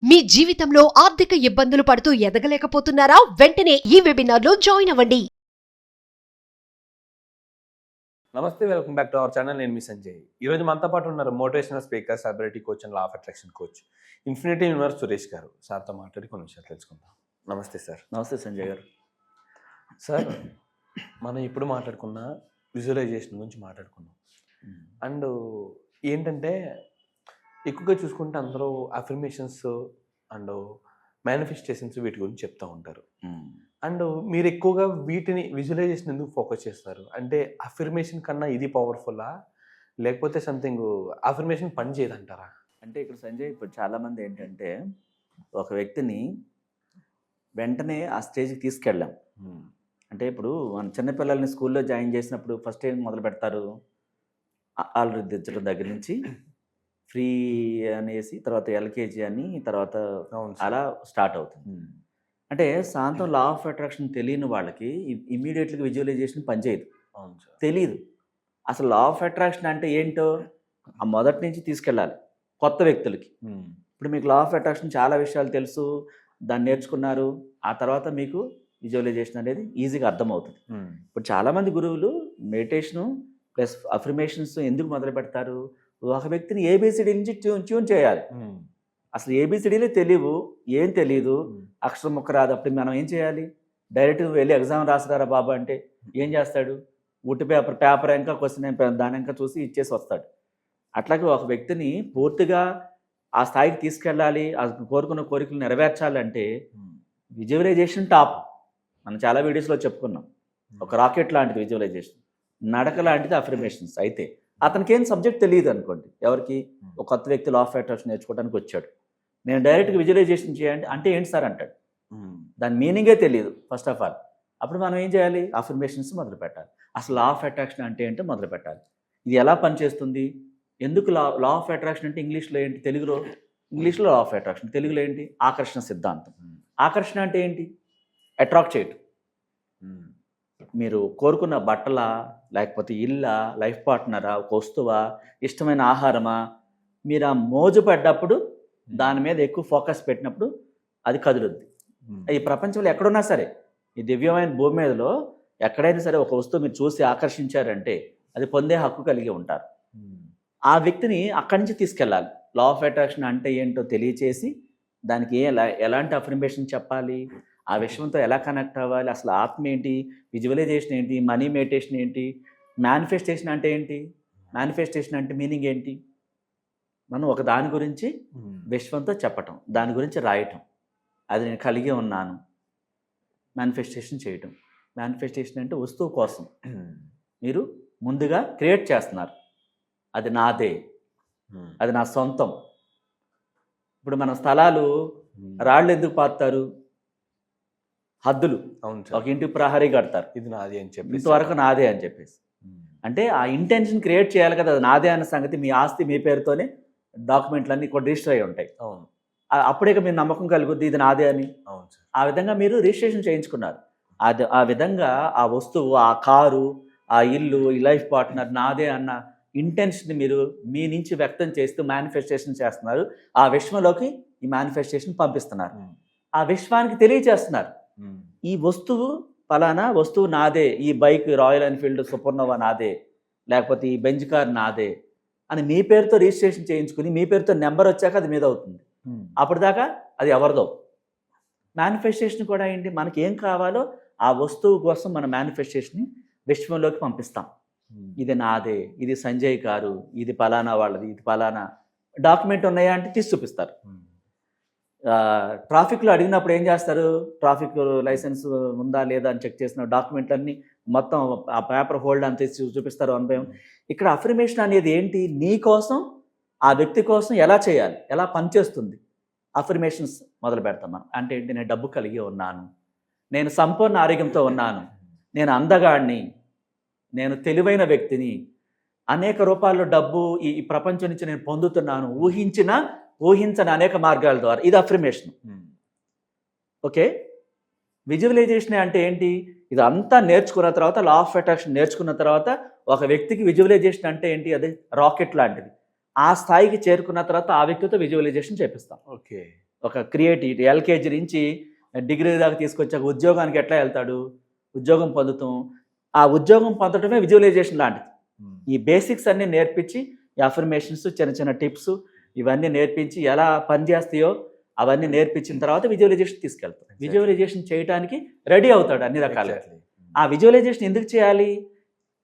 మీ జీవితంలో ఆర్థిక ఇబ్బందులు పడుతూ ఎదగలేకపోతున్నారా? వెంటనే ఈ వెబినార్లో జాయిన్ అవ్వండి. నమస్తే, welcome back to our channel. నేను మీ సంజయ్. ఈరోజు మనతో పాటు ఉన్నారు motivational speaker, celebrity coach and law of attraction coach infinity universe Suresh గారు. సార్తో మాట్లాడి కొన్ని విషయాలు తెలుసుకుందాం. నమస్తే సార్. నమస్తే సంజయ్ గారు. సార్, మనం ఇప్పుడు మాట్లాడుకున్న విజువలైజేషన్ గురించి మాట్లాడుకున్నాం. అండ్ ఏంటంటే ఎక్కువగా చూసుకుంటే అందరూ అఫర్మేషన్స్ అండ్ మేనిఫెస్టేషన్స్ వీటి గురించి చెప్తూ ఉంటారు. అండ్ మీరు ఎక్కువగా వీటిని విజువలైజేషన్ ఎందుకు ఫోకస్ చేస్తారు? అంటే అఫర్మేషన్ కన్నా ఇది పవర్ఫుల్లా, లేకపోతే సంథింగ్ అఫర్మేషన్ పని చేయదంటారా? అంటే ఇక్కడ సంజయ్, ఇప్పుడు చాలామంది ఏంటంటే ఒక వ్యక్తిని వెంటనే ఆ స్టేజ్కి తీసుకెళ్ళాం. అంటే ఇప్పుడు మన చిన్నపిల్లల్ని స్కూల్లో జాయిన్ చేసినప్పుడు ఫస్ట్ ఏం మొదలు పెడతారు? ఆల్రెడీ దిద్దడం దగ్గర నుంచి ఫ్రీ అనేసి తర్వాత ఎల్కేజీ అని తర్వాత అలా స్టార్ట్ అవుతుంది. అంటే సాంతం లా ఆఫ్ అట్రాక్షన్ తెలియని వాళ్ళకి ఇమ్మీడియట్గా విజువలైజేషన్ పనిచేయదు, తెలియదు. అసలు లా ఆఫ్ అట్రాక్షన్ అంటే ఏంటో ఆ మొదటి నుంచి తీసుకెళ్ళాలి కొత్త వ్యక్తులకి. ఇప్పుడు మీకు లా ఆఫ్ అట్రాక్షన్ చాలా విషయాలు తెలుసు, దాన్ని నేర్చుకున్నారు, ఆ తర్వాత మీకు విజువలైజేషన్ అనేది ఈజీగా అర్థమవుతుంది. ఇప్పుడు చాలామంది గురువులు మెడిటేషను ప్లస్ అఫర్మేషన్స్ ఎందుకు మొదలు పెడతారు? ఒక వ్యక్తిని ఏబిసిడి నుంచి ట్యూన్ చేయాలి. అసలు ఏబిసిడీలే తెలియవు, ఏం తెలియదు, అక్షరం ముక్క రాదు. అప్పుడు మనం ఏం చేయాలి? డైరెక్ట్గా వెళ్ళి ఎగ్జామ్ రాసిరారా బాబా అంటే ఏం చేస్తాడు? ఉట్టి పేపర్ ఇంకా క్వశ్చన్ దాని ఇంకా చూసి ఇచ్చేసి వస్తాడు. అట్లాగే ఒక వ్యక్తిని పూర్తిగా ఆ స్థాయికి తీసుకెళ్ళాలి, ఆ కోరుకున్న కోరికలు నెరవేర్చాలంటే విజువలైజేషన్ టాప్. మనం చాలా వీడియోస్లో చెప్పుకున్నాం. ఒక రాకెట్ లాంటిది విజువలైజేషన్, నడక లాంటిది అఫర్మేషన్స్. అయితే అతనికి ఏం సబ్జెక్ట్ తెలియదు అనుకోండి, ఎవరికి? ఒక కొత్త వ్యక్తి లా ఆఫ్ అట్రాక్షన్ నేర్చుకోవడానికి వచ్చాడు, నేను డైరెక్ట్గా విజువలైజేషన్ చేయండి అంటే ఏంటి సార్ అంటాడు. దాని మీనింగే తెలియదు ఫస్ట్ ఆఫ్ ఆల్. అప్పుడు మనం ఏం చేయాలి? అఫర్మేషన్స్ మొదలు పెట్టాలి. అసలు లా ఆఫ్ అట్రాక్షన్ అంటే ఏంటో మొదలు పెట్టాలి. ఇది ఎలా పనిచేస్తుంది? ఎందుకు లా ఆఫ్ అట్రాక్షన్ అంటే ఇంగ్లీష్లో ఏంటి, తెలుగులో? ఇంగ్లీష్లో లా ఆఫ్ అట్రాక్షన్, తెలుగులో ఏంటి? ఆకర్షణ సిద్ధాంతం. ఆకర్షణ అంటే ఏంటి? అట్రాక్ట్ చేయటం. మీరు కోరుకున్న బట్టలా, లేకపోతే ఇల్లా, లైఫ్ పార్ట్నరా, ఒక వస్తువా, ఇష్టమైన ఆహారమా, మీరు ఆ మోజు పడ్డప్పుడు దాని మీద ఎక్కువ ఫోకస్ పెట్టినప్పుడు అది కదులుద్ది. ఈ ప్రపంచంలో ఎక్కడున్నా సరే, ఈ దివ్యమైన భూమి మీదలో ఎక్కడైనా సరే ఒక వస్తువు మీరు చూసి ఆకర్షించారంటే అది పొందే హక్కు కలిగి ఉంటారు. ఆ వ్యక్తిని అక్కడి నుంచి తీసుకెళ్ళాలి. లా ఆఫ్ అట్రాక్షన్ అంటే ఏంటో తెలియచేసి దానికి ఎలాంటి అఫర్మేషన్ చెప్పాలి, ఆ విషయంతో ఎలా కనెక్ట్ అవ్వాలి, అసలు ఆత్మ ఏంటి, విజువలైజేషన్ ఏంటి, మనీ మెడిటేషన్ ఏంటి, మేనిఫెస్టేషన్ అంటే ఏంటి, మేనిఫెస్టేషన్ అంటే మీనింగ్ ఏంటి, మనం ఒక దాని గురించి విశ్వంతో చెప్పటం, దాని గురించి రాయటం, అది నేను కలిగి ఉన్నాను, మేనిఫెస్టేషన్ చేయటం. మేనిఫెస్టేషన్ అంటే వస్తువు కోసం మీరు ముందుగా క్రియేట్ చేస్తున్నారు, అది నాదే, అది నా సొంతం. ఇప్పుడు మన స్థలాలు రాళ్ళు ఎందుకు పాతారు? హద్దులు. ఒక ఇంటికి ప్రహరీ కడతారు, ఇది నాది అని చెప్పి, ఇంతవరకు నాదే అని చెప్పేసి. అంటే ఆ ఇంటెన్షన్ క్రియేట్ చేయాలి కదా, అది నాదే అన్న సంగతి. మీ ఆస్తి మీ పేరుతోనే డాక్యుమెంట్లు అన్నీ కూడా రిజిస్టర్ అయి ఉంటాయి. అవును, అప్పుడే మీరు నమ్మకం కలుగుద్ది ఇది నాదే అని. అవును సార్. ఆ విధంగా మీరు రిజిస్ట్రేషన్ చేయించుకున్నారు. అది ఆ విధంగా ఆ వస్తువు, ఆ కారు, ఆ ఇల్లు, ఈ లైఫ్ పార్ట్నర్ నాదే అన్న ఇంటెన్షన్ మీరు మీ నుంచి వ్యక్తం చేస్తూ మేనిఫెస్టేషన్ చేస్తున్నారు. ఆ విశ్వంలోకి ఈ మేనిఫెస్టేషన్ పంపిస్తున్నారు, ఆ విశ్వానికి తెలియచేస్తున్నారు ఈ వస్తువు ఫలానా వస్తువు నాదే, ఈ బైక్ రాయల్ ఎన్ఫీల్డ్ సూపర్నోవా నాదే, లేకపోతే ఈ బెంజ్ కార్ నాదే అని మీ పేరుతో రిజిస్ట్రేషన్ చేయించుకుని మీ పేరుతో నెంబర్ వచ్చాక అది మీద అవుతుంది. అప్పటిదాకా అది ఎవరిదో. మేనిఫెస్టేషన్ కూడా ఏంటి? మనకి ఏం కావాలో ఆ వస్తువు కోసం మన మేనిఫెస్టేషన్ని విశ్వంలోకి పంపిస్తాం. ఇది నాదే, ఇది సంజయ్ కారు, ఇది పలానా వాళ్ళది, ఇది పలానా డాక్యుమెంట్ ఉన్నాయా అంటే తీసి చూపిస్తారు. ట్రాఫిక్లో అడిగినప్పుడు ఏం చేస్తారు? ట్రాఫిక్ లైసెన్స్ ఉందా లేదా అని చెక్ చేసిన డాక్యుమెంట్లన్నీ మొత్తం ఆ పేపర్ హోల్డ్ అంత చూపిస్తారు అనుభవం. ఇక్కడ అఫర్మేషన్ అనేది ఏంటి? నీ కోసం, ఆ వ్యక్తి కోసం ఎలా చేయాలి, ఎలా పనిచేస్తుంది, అఫర్మేషన్స్ మొదలు పెడతాం మనం. అంటే ఏంటి? నేను డబ్బు కలిగి ఉన్నాను, నేను సంపూర్ణ ఆరోగ్యంతో ఉన్నాను, నేను అందగాడిని, నేను తెలివైన వ్యక్తిని, అనేక రూపాల్లో డబ్బు ఈ ప్రపంచం నుంచి నేను పొందుతున్నాను, ఊహించని అనేక మార్గాల ద్వారా. ఇది అఫర్మేషన్. ఓకే, విజువలైజేషన్ అంటే ఏంటి? ఇదంతా నేర్చుకున్న తర్వాత, లా ఆఫ్ అట్రాక్షన్ నేర్చుకున్న తర్వాత ఒక వ్యక్తికి విజువలైజేషన్ అంటే ఏంటి? అది రాకెట్ లాంటిది. ఆ స్థాయికి చేరుకున్న తర్వాత ఆ వ్యక్తితో విజువలైజేషన్ చేపిస్తాం. ఓకే, ఒక క్రియేటివిటీ ఎల్కేజీ నుంచి డిగ్రీ దాకా తీసుకొచ్చాక ఉద్యోగానికి ఎట్లా వెళ్తాడు, ఉద్యోగం పొందుతాం, ఆ ఉద్యోగం పొందడమే విజువలైజేషన్ లాంటిది. ఈ బేసిక్స్ అన్నీ నేర్పించి ఈ అఫర్మేషన్స్, చిన్న చిన్న టిప్స్ ఇవన్నీ నేర్పించి ఎలా పనిచేస్తాయో అవన్నీ నేర్పించిన తర్వాత విజువలైజేషన్ తీసుకెళ్తాం. విజువలైజేషన్ చేయడానికి రెడీ అవుతాడు అన్ని రకాలుగా. ఆ విజువలైజేషన్ ఎందుకు చేయాలి?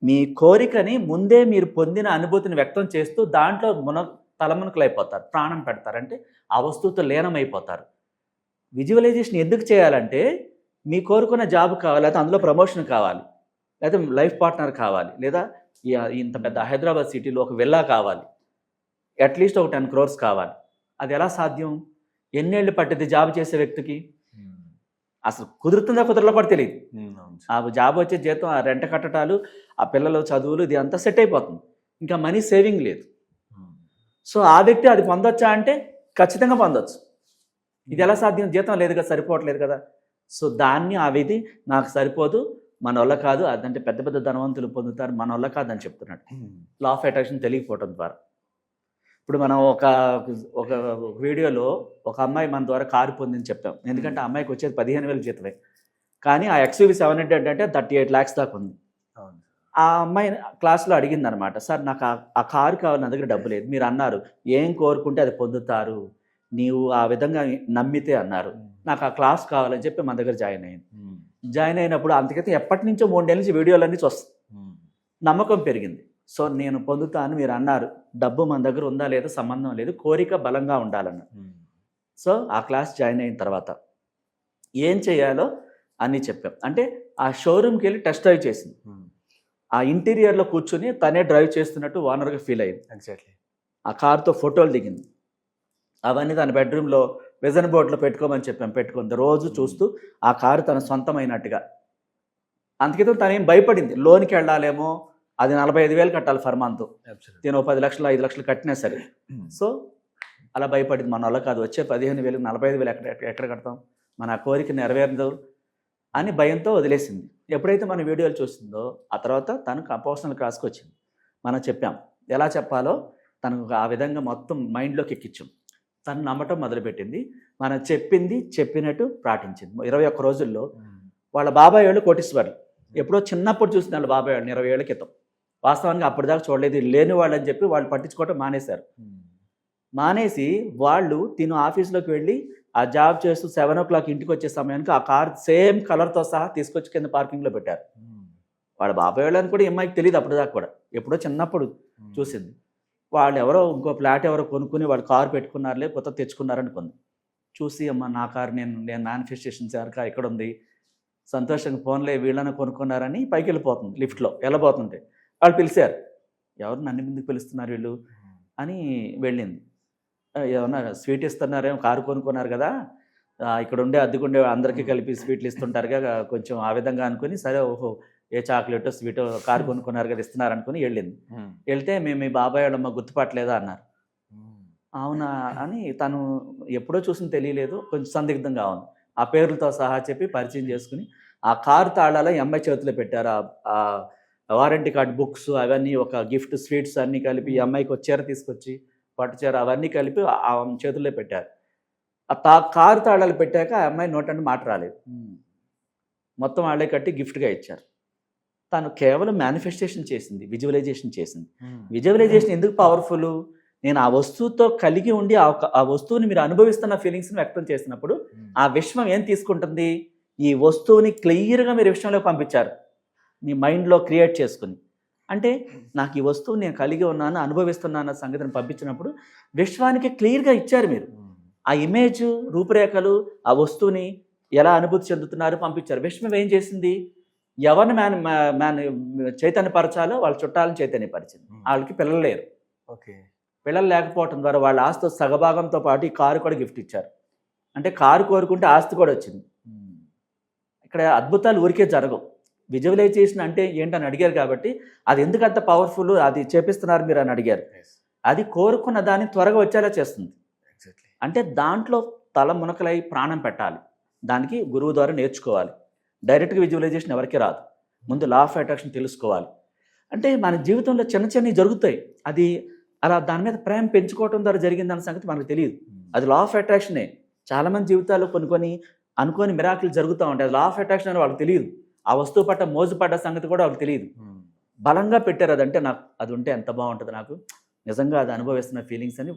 మీ కోరికని ముందే మీరు పొందిన అనుభూతిని వ్యక్తం చేస్తూ దాంట్లో తలమునకలైపోతారు, ప్రాణం పెడతారు, అంటే ఆ వస్తువుతో లీనమైపోతారు. విజువలైజేషన్ ఎందుకు చేయాలంటే మీ కోరుకున్న జాబ్ కావాలి, లేకపోతే అందులో ప్రమోషన్ కావాలి, లేకపోతే లైఫ్ పార్ట్నర్ కావాలి, లేదా ఇంత పెద్ద హైదరాబాద్ సిటీలో ఒక విల్లా కావాలి, అట్లీస్ట్ ఒక 10 crores కావాలి. అది ఎలా సాధ్యం? ఎన్నేళ్ళు పట్టింది జాబ్ చేసే వ్యక్తికి? అసలు కుదురుతుందా కుదరలో కూడా తెలియదు. ఆ జాబ్ వచ్చే జీతం, ఆ రెంట కట్టడాలు, ఆ పిల్లల చదువులు, ఇది అంతా సెట్ అయిపోతుంది. ఇంకా మనీ సేవింగ్ లేదు. సో ఆ వ్యక్తి అది పొందొచ్చా అంటే ఖచ్చితంగా పొందొచ్చు. ఇది ఎలా సాధ్యం? జీతం లేదు కదా, సరిపోవట్లేదు కదా. సో దాన్ని ఆ విధి నాకు సరిపోదు, మన వల్ల కాదు, అదంటే పెద్ద పెద్ద ధనవంతులు పొందుతారు, మన వల్ల కాదు అని చెప్తున్నాడు. లా ఆఫ్ అట్రాక్షన్ తెలియకపోవడం ద్వారా. ఇప్పుడు మనం ఒక వీడియోలో ఒక అమ్మాయి మన ద్వారా కారు పొందింది చెప్పాం. ఎందుకంటే ఆ అమ్మాయికి వచ్చేది 15,000 జీతమే, కానీ ఆ XUV 700 అంటే 38 lakhs దాకా ఉంది. ఆ అమ్మాయి క్లాస్లో అడిగింది అనమాట, సార్ నాకు ఆ కారు కావాలి, నా దగ్గర డబ్బు లేదు, మీరు అన్నారు ఏం కోరుకుంటే అది పొందుతారు, నీవు ఆ విధంగా నమ్మితే అన్నారు, నాకు ఆ క్లాస్ కావాలని చెప్పి మన దగ్గర జాయిన్ అయ్యింది. జాయిన్ అయినప్పుడు అంతకైతే ఎప్పటి నుంచో 3 ఏళ్ళ నుంచి వీడియోలన్నీ చూస్తాం, నమ్మకం పెరిగింది. సో నేను పొందుతాను, మీరు అన్నారు, డబ్బు మన దగ్గర ఉందా లేదా సంబంధం లేదు, కోరిక బలంగా ఉండాలన్న. సో ఆ క్లాస్ జాయిన్ అయిన తర్వాత ఏం చేయాలో అన్నీ చెప్పాం. అంటే ఆ షోరూమ్కి వెళ్ళి టెస్ట్ డ్రైవ్ చేసింది, ఆ ఇంటీరియర్లో కూర్చుని తనే డ్రైవ్ చేస్తున్నట్టు ఓనర్గా ఫీల్ అయింది. ఎగ్జాక్ట్లీ. ఆ కార్తో ఫోటోలు దిగింది, అవన్నీ తన బెడ్రూమ్లో విజన్ బోర్డులో పెట్టుకోమని చెప్పాం, పెట్టుకుంది. రోజు చూస్తూ ఆ కారు తన సొంతమైనట్టుగా. అందుకే తనేం భయపడింది, లోన్కి వెళ్ళాలేమో, అది 45,000 కట్టాలి ఫర్ మంత్, నేను 10 లక్షలు 5 లక్షలు కట్టినా సరే. సో అలా భయపడింది, మన వల్ల కాదు, వచ్చే 15,000 45,000 ఎక్కడ కడతాం, మన కోరిక నెరవేరదు అని భయంతో వదిలేసింది. ఎప్పుడైతే మన వీడియోలు చూసిందో ఆ తర్వాత తను పర్సనల్ క్లాస్కి వచ్చింది. మనం చెప్పాం ఎలా చెప్పాలో, తనకు ఆ విధంగా మొత్తం మైండ్లోకి ఎక్కించాం. తను నమ్మటం మొదలుపెట్టింది, మనం చెప్పింది చెప్పినట్టు పాటించింది. 21 రోజుల్లో వాళ్ళ బాబాయ్ వాళ్ళు కోటీశ్వర్లు. ఎప్పుడో చిన్నప్పుడు చూసిన వాళ్ళ బాబాయ్ వాళ్ళు 20 ఏళ్ల క్రితం. వాస్తవానికి అప్పటిదాకా చూడలేదు, లేని వాళ్ళు అని చెప్పి వాళ్ళు పట్టించుకోవటం మానేశారు. మానేసి వాళ్ళు తిను ఆఫీస్లోకి వెళ్ళి ఆ జాబ్ చేస్తూ 7 o'clock ఇంటికి వచ్చే సమయానికి ఆ కార్ సేమ్ కలర్తో సహా తీసుకొచ్చి కింద పార్కింగ్లో పెట్టారు. వాళ్ళ బాబాయ్ వాళ్ళని కూడా అమ్మాయికి తెలియదు అప్పటిదాకా కూడా, ఎప్పుడో చిన్నప్పుడు చూసింది. వాళ్ళు ఎవరో ఇంకో ఫ్లాట్ ఎవరో కొనుక్కుని వాళ్ళు కారు పెట్టుకున్నారులే, కొత్త తెచ్చుకున్నారనుకుంది. చూసి అమ్మ నా కారు నేను మేనిఫెస్టేషన్ కారు ఇక్కడ ఉంది, సంతోషంగా ఫోన్లే వీళ్ళని కొనుక్కున్నారని పైకి వెళ్ళిపోతుంది. లిఫ్ట్లో వెళ్ళబోతుంటే వాళ్ళు పిలిచారు, ఎవరు నన్ను ముందుకు పిలుస్తున్నారు వీళ్ళు అని వెళ్ళింది. ఏమన్నా స్వీట్ ఇస్తున్నారేమో, కారు కొనుక్కున్నారు కదా, ఇక్కడ ఉండే అద్దెకుండే అందరికీ కలిపి స్వీట్లు ఇస్తుంటారుగా, కొంచెం ఆ విధంగా అనుకుని సరే ఓహో ఏ చాక్లెటో స్వీటో కారు కొనుక్కున్నారు కదా ఇస్తున్నారు అనుకుని వెళ్ళింది. వెళ్తే మేము మీ బాబాయ్ వాళ్ళమ్మ గుర్తుపట్టలేదా అన్నారు. అవునా అని తను ఎప్పుడో చూసిన తెలియలేదు, కొంచెం సందిగ్ధంగా ఉంది. ఆ పేర్లతో సహా చెప్పి పరిచయం చేసుకుని ఆ కారు తాళాల అమ్మాయి చేతిలో పెట్టారు. ఆ వారంటీ కార్డ్ బుక్స్ అవన్నీ, ఒక గిఫ్ట్ స్వీట్స్ అన్నీ కలిపి ఈ అమ్మాయికి ఒక చీర తీసుకొచ్చి పట్టు చీర అవన్నీ కలిపి ఆ చేతుల్లో పెట్టారు. ఆ కారు తాళాలు పెట్టాక ఆ అమ్మాయి నోటంటే మాట రాలేదు, మొత్తం వాళ్ళే కట్టి గిఫ్ట్గా ఇచ్చారు. తను కేవలం మేనిఫెస్టేషన్ చేసింది, విజువలైజేషన్ చేసింది. విజువలైజేషన్ ఎందుకు పవర్ఫుల్? నేను ఆ వస్తువుతో కలిగి ఉండి ఆ వస్తువుని మీరు అనుభవిస్తున్న ఫీలింగ్స్ని వ్యక్తం చేసినప్పుడు ఆ విశ్వం ఏం తీసుకుంటుంది? ఈ వస్తువుని క్లియర్గా మీరు విశ్వంలో పంపించారు, మీ మైండ్లో క్రియేట్ చేసుకుని. అంటే నాకు ఈ వస్తువు నేను కలిగి ఉన్నాను, అనుభవిస్తున్నాను అన్న సంగతిని పంపించినప్పుడు విశ్వానికి క్లియర్గా ఇచ్చారు మీరు. ఆ ఇమేజ్, రూపురేఖలు, ఆ వస్తువుని ఎలా అనుభూతి చెందుతున్నారు పంపించారు. విశ్వం ఏం చేసింది? ఎవరిని చైతన్యపరచాలో వాళ్ళ చుట్టాలను చైతన్యపరిచింది. వాళ్ళకి పిల్లలు లేరు. ఓకే. పిల్లలు లేకపోవటం ద్వారా వాళ్ళ ఆస్తి సగభాగంతో పాటు ఈ కారు కూడా గిఫ్ట్ ఇచ్చారు. అంటే కారు కోరుకుంటే ఆస్తి కూడా వచ్చింది. ఇక్కడ అద్భుతాలు ఊరికే జరగవు. విజువలైజేషన్ అంటే ఏంటని అడిగారు కాబట్టి, అది ఎందుకంత పవర్ఫుల్, అది చేపిస్తున్నారు మీరు అని అడిగారు. అది కోరుకున్న దాన్ని త్వరగా వచ్చేలా చేస్తుంది. అంటే దాంట్లో తల మునకలై ప్రాణం పెట్టాలి, దానికి గురువు ద్వారా నేర్చుకోవాలి. డైరెక్ట్గా విజువలైజేషన్ ఎవరికి రాదు, ముందు లా ఆఫ్ అట్రాక్షన్ తెలుసుకోవాలి. అంటే మన జీవితంలో చిన్న చిన్నవి జరుగుతాయి, అది అలా దాని మీద ప్రేమ పెంచుకోవటం ద్వారా జరిగిందన్న సంగతి మనకు తెలియదు. అది లా ఆఫ్ అట్రాక్షనే. చాలామంది జీవితాల్లో కొన్ని అనుకోని మిరాకిల్ జరుగుతూ ఉంటాయి. లా ఆఫ్ అట్రాక్షన్ అని వాళ్ళకి తెలియదు. ఆ వస్తువు పట్ల మోజు పడ్డ సంగతి కూడా వాళ్ళకి తెలియదు. బలంగా పెట్టారు అదంటే నాకు అది ఉంటే ఎంత బాగుంటుంది, నాకు నిజంగా అది అనుభవిస్తున్న ఫీలింగ్స్ అని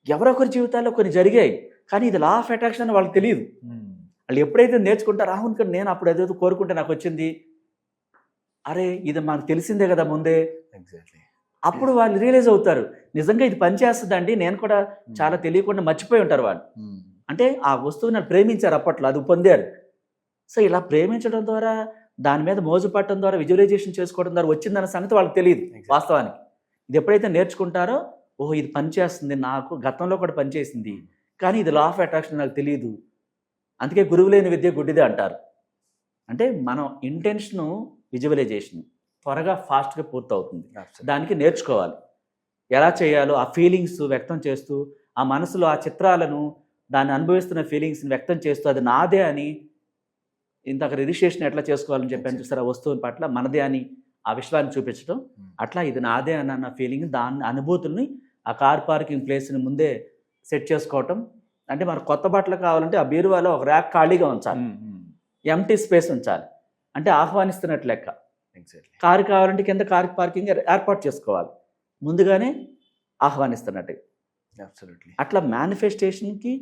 ఎవరొకరి జీవితాల్లో కొన్ని జరిగాయి. కానీ ఇది లా ఆఫ్ అట్రాక్షన్ అని వాళ్ళకి తెలియదు. వాళ్ళు ఎప్పుడైతే నేర్చుకుంటారో అవును కదా నేను అప్పుడు ఏదైతే కోరుకుంటే నాకు వచ్చింది, అరే ఇది మాకు తెలిసిందే కదా ముందే, ఎగ్జాక్ట్లీ. అప్పుడు వాళ్ళు రియలైజ్ అవుతారు నిజంగా ఇది పనిచేస్తుందండి, నేను కూడా చాలా తెలియకుండా మర్చిపోయి ఉంటారు వాళ్ళు. అంటే ఆ వస్తువుని ప్రేమించారు అప్పట్లో, అది పొందారు. సో ఇలా ప్రేమించడం ద్వారా, దాని మీద మోజు పట్టడం ద్వారా, విజువలైజేషన్ చేసుకోవడం ద్వారా వచ్చిందన్న సంగతి వాళ్ళకి తెలియదు వాస్తవానికి. ఇది ఎప్పుడైతే నేర్చుకుంటారో ఓహో ఇది పనిచేస్తుంది, నాకు గతంలో కూడా పనిచేసింది, కానీ ఇది లా ఆఫ్ అట్రాక్షన్ నాకు తెలియదు. అందుకే గురువు లేని విద్య గుడ్డిదే అంటారు. అంటే మనం ఇంటెన్షను విజువలైజేషన్ త్వరగా ఫాస్ట్గా పూర్తవుతుంది. దానికి నేర్చుకోవాలి ఎలా చేయాలో, ఆ ఫీలింగ్స్ వ్యక్తం చేస్తూ, ఆ మనసులో ఆ చిత్రాలను, దాన్ని అనుభవిస్తున్న ఫీలింగ్స్ని వ్యక్తం చేస్తూ అది నాదే అని, ఇంతక రిజిస్ట్రేషన్ ఎట్లా చేసుకోవాలని చెప్పాను చూసారు, ఆ వస్తువుని పట్ల మనదే అని ఆ విశ్వాన్ని చూపించడం, అట్లా ఇది నాదే అన్న ఫీలింగ్, దాని అనుభూతుల్ని ఆ కార్ పార్కింగ్ ప్లేస్ని ముందే సెట్ చేసుకోవటం. అంటే మనకు కొత్త బట్టలు కావాలంటే ఆ బీరువాలో ఒక ర్యాక్ ఖాళీగా ఉంచాలి, ఎంటీ స్పేస్ ఉంచాలి, అంటే ఆహ్వానిస్తున్నట్లు లెక్క. ఎగ్జాక్ట్లీ. కారు కావాలంటే కింద కార్ పార్కింగ్ ఏర్పాటు చేసుకోవాలి, ముందుగానే ఆహ్వానిస్తున్నట్టు. అబ్సల్యూట్లీ. అట్లా మేనిఫెస్టేషన్కి,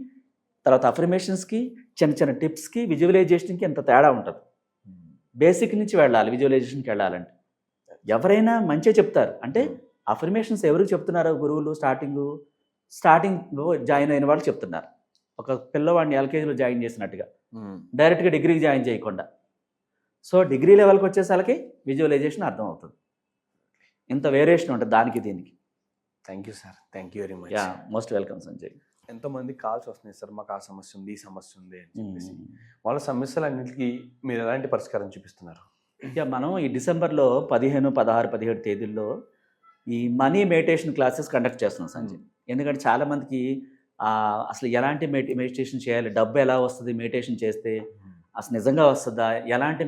తర్వాత అఫర్మేషన్స్కి, చిన్న చిన్న టిప్స్కి, విజువలైజేషన్కి ఎంత తేడా ఉంటుంది. బేసిక్ నుంచి వెళ్ళాలి విజువలైజేషన్కి వెళ్ళాలంటే. ఎవరైనా మంచిగా చెప్తారు, అంటే అఫర్మేషన్స్ ఎవరికి చెప్తున్నారు గురువులు, స్టార్టింగ్లో జాయిన్ అయిన వాళ్ళు చెప్తున్నారు. ఒక పిల్లవాడిని ఎల్కేజీలో జాయిన్ చేసినట్టుగా డైరెక్ట్గా డిగ్రీకి జాయిన్ చేయకుండా. సో డిగ్రీ లెవెల్కి వచ్చేసరికి విజువలైజేషన్ అర్థమవుతుంది. ఇంత వేరియేషన్ ఉంటుంది దానికి దీనికి. Thank you sir, thank you very much. Yeah, most welcome Sanjay. ఎంతోమంది కాల్స్ వస్తున్నాయి సార్, మాకు ఆ సమస్య ఉంది, ఈ సమస్య ఉంది అని చెప్పేసి. వాళ్ళ సమస్యలన్నింటికి మీరు ఎలాంటి పరిష్కారం చూపిస్తున్నారు? ఇంకా మనం ఈ డిసెంబర్లో 15, 16, 17 తేదీల్లో ఈ మనీ మెడిటేషన్ క్లాసెస్ కండక్ట్ చేస్తున్నాం సంజయ్. ఎందుకంటే చాలామందికి అసలు ఎలాంటి మెడిటేషన్ చేయాలి, డబ్బు ఎలా వస్తుంది మెడిటేషన్ చేస్తే, అసలు నిజంగా వస్తుందా, ఎలాంటి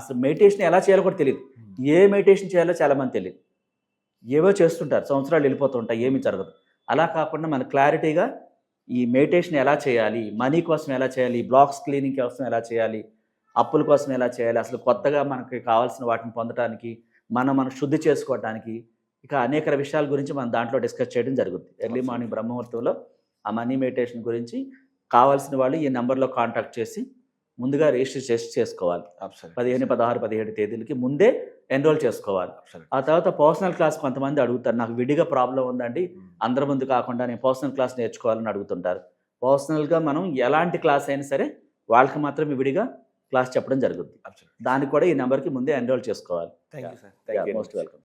అసలు మెడిటేషన్ ఎలా చేయాలో కూడా తెలియదు, ఏ మెడిటేషన్ చేయాలో చాలామంది తెలియదు. ఏవో చేస్తుంటారు, సంవత్సరాలు వెళ్ళిపోతుంటాయి, ఏమీ జరగదు. అలా కాకుండా మన క్లారిటీగా ఈ మెడిటేషన్ ఎలా చేయాలి, మనీ కోసం ఎలా చేయాలి, బ్లాక్స్ క్లీనింగ్ కోసం ఎలా చేయాలి, అప్పుల కోసం ఎలా చేయాలి, అసలు కొత్తగా మనకి కావాల్సిన వాటిని పొందడానికి, మనం శుద్ధి చేసుకోవడానికి, ఇక అనేక విషయాల గురించి మనం దాంట్లో డిస్కస్ చేయడం జరుగుతుంది. ఎర్లీ మార్నింగ్ బ్రహ్మముహూర్తంలో ఆ మనీ మెడిటేషన్ గురించి కావాల్సిన వాళ్ళు ఈ నెంబర్లో కాంటాక్ట్ చేసి ముందుగా రిజిస్టర్ చేసుకోవాలి. 15, 16, 17 తేదీలకి ముందే ఎన్రోల్ చేసుకోవాలి. ఆ తర్వాత పర్సనల్ క్లాస్ కొంతమంది అడుగుతారు, నాకు విడిగా ప్రాబ్లం ఉందండి, అందరి ముందు కాకుండా నేను పర్సనల్ క్లాస్ నేర్చుకోవాలని అడుగుతుంటారు. పర్సనల్గా మనం ఎలాంటి క్లాస్ అయినా సరే వాళ్ళకి మాత్రమే విడిగా క్లాస్ చెప్పడం జరుగుతుంది. దానికి కూడా ఈ నెంబర్కి ముందే ఎన్రోల్ చేసుకోవాలి. Thank you sir, thank you. Most welcome.